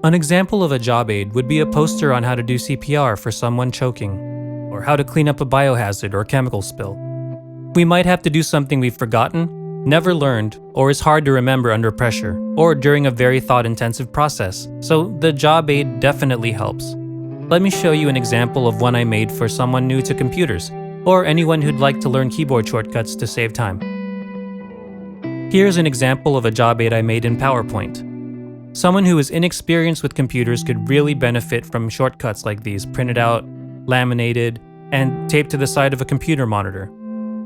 An example of a job aid would be a poster on how to do CPR for someone choking, or how to clean up a biohazard or chemical spill. We might have to do something we've forgotten, never learned, or is hard to remember under pressure, or during a very thought-intensive process, so the job aid definitely helps. Let me show you an example of one I made for someone new to computers, or anyone who'd like to learn keyboard shortcuts to save time. Here's an example of a job aid I made in PowerPoint. Someone who is inexperienced with computers could really benefit from shortcuts like these printed out, laminated, and taped to the side of a computer monitor.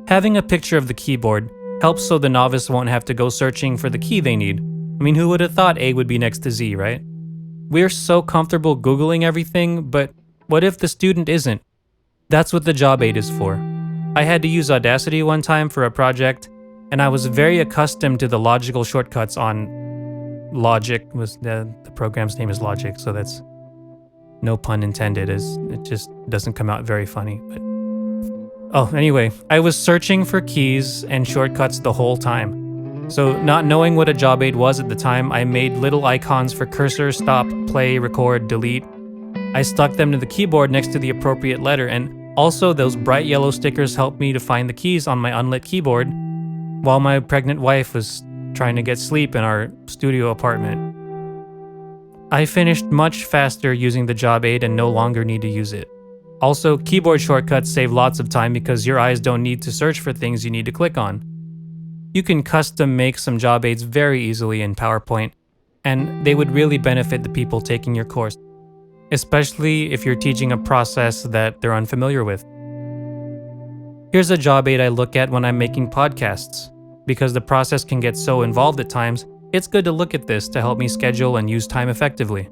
Having a picture of the keyboard helps so the novice won't have to go searching for the key they need. I mean, who would have thought A would be next to Z, right? We're so comfortable Googling everything, but what if the student isn't? That's what the job aid is for. I had to use Audacity one time for a project, and I was very accustomed to the logical shortcuts on Logic. The program's name is Logic, so that's no pun intended, as it just doesn't come out very funny. But anyway, I was searching for keys and shortcuts the whole time. So not knowing what a job aid was at the time, I made little icons for cursor, stop, play, record, delete. I stuck them to the keyboard next to the appropriate letter, and also those bright yellow stickers helped me to find the keys on my unlit keyboard while my pregnant wife was trying to get sleep in our studio apartment. I finished much faster using the job aid and no longer need to use it. Also, keyboard shortcuts save lots of time because your eyes don't need to search for things you need to click on. You can custom make some job aids very easily in PowerPoint, and they would really benefit the people taking your course, especially if you're teaching a process that they're unfamiliar with. Here's a job aid I look at when I'm making podcasts. Because the process can get so involved at times, it's good to look at this to help me schedule and use time effectively.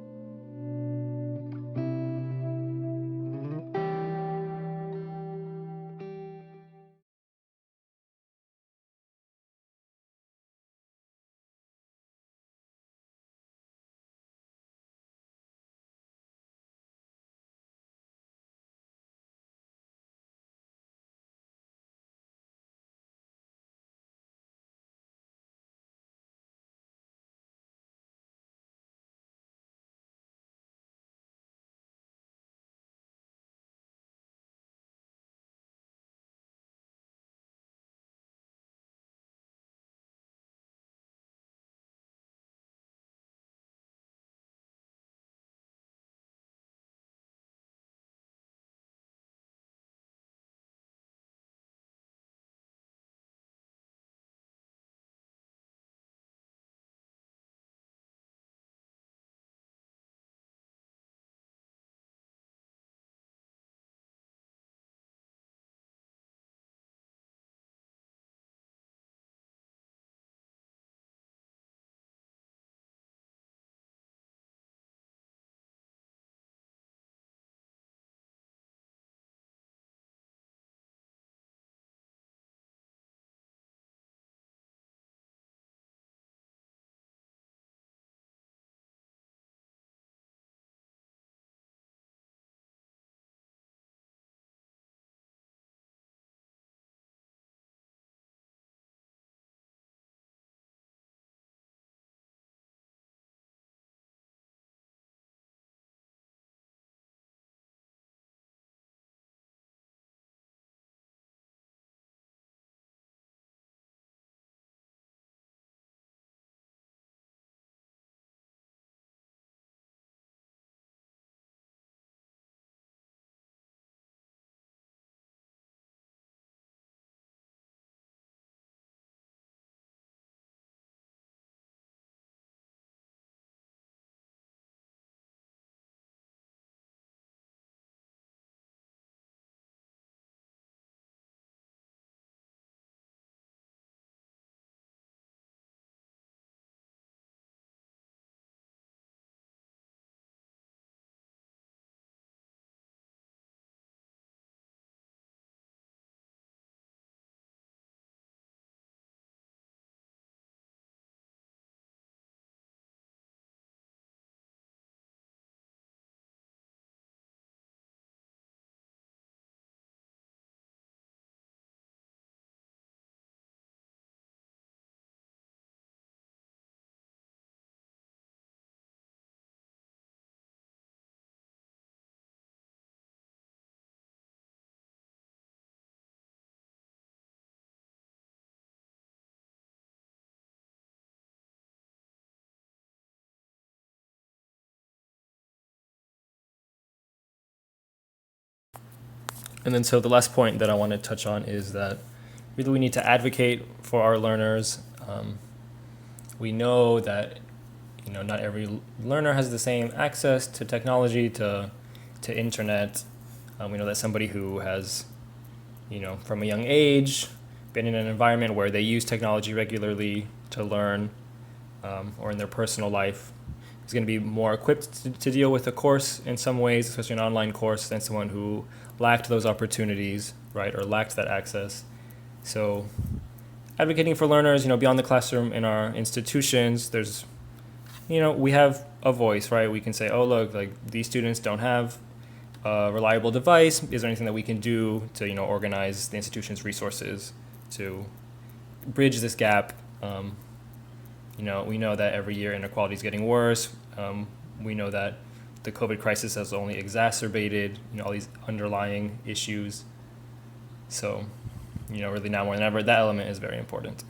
And then so the last point that I want to touch on is that really we need to advocate for our learners. We know that not every learner has the same access to technology, to internet. We know that somebody who has, from a young age, been in an environment where they use technology regularly to learn, or in their personal life, is going to be more equipped to deal with a course in some ways, especially an online course, than someone who lacked those opportunities, right, or lacked that access. So advocating for learners, beyond the classroom in our institutions, there's, we have a voice, right? We can say, oh, look, like these students don't have a reliable device. Is there anything that we can do to, organize the institution's resources to bridge this gap? We know that every year inequality is getting worse. We know that the COVID crisis has only exacerbated, all these underlying issues. So, really now more than ever, that element is very important.